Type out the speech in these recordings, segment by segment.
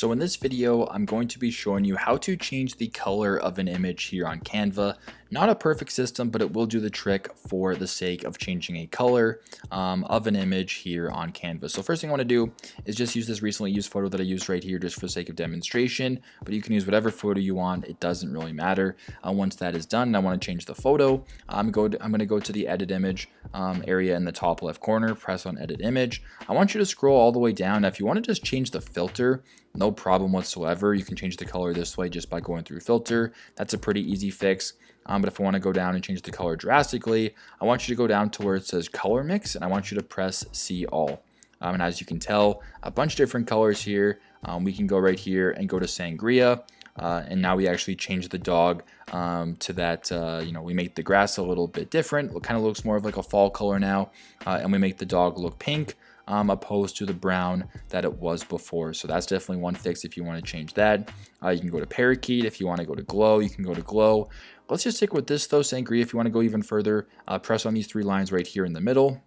So in this video, I'm going to be showing you how to change the color of an image here on Canva. Not a perfect system, but it will do the trick for the sake of changing a color of an image here on Canva. So first thing I want to do is just use this recently used photo that I used right here just for the sake of demonstration, but you can use whatever photo you want. It doesn't really matter. Once that is done, I want to change the photo. I'm going to go to the edit image area in the top left corner, press on edit image. I want you to scroll all the way down. Now, if you want to just change the filter, no problem whatsoever. You can change the color this way just by going through filter. That's a pretty easy fix. But if I want to go down and change the color drastically, I want you to go down to where it says color mix, and I want you to press see all. And as you can tell, a bunch of different colors here. We can go right here and go to sangria. And now we actually change the dog to that, we make the grass a little bit different. It kind of looks more of like a fall color now. And we make the dog look pink opposed to the brown that it was before. So that's definitely one fix if you want to change that. You can go to parakeet. If you want to go to glow, you can go to glow. Let's just stick with this though, sangria. If you want to go even further, press on these three lines right here in the middle.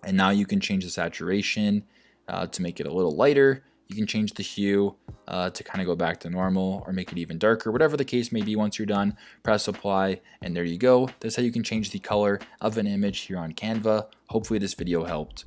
And now you can change the saturation to make it a little lighter. You can change the hue to kind of go back to normal or make it even darker, whatever the case may be. Once you're done, press apply, and there you go. That's how you can change the color of an image here on Canva. Hopefully this video helped.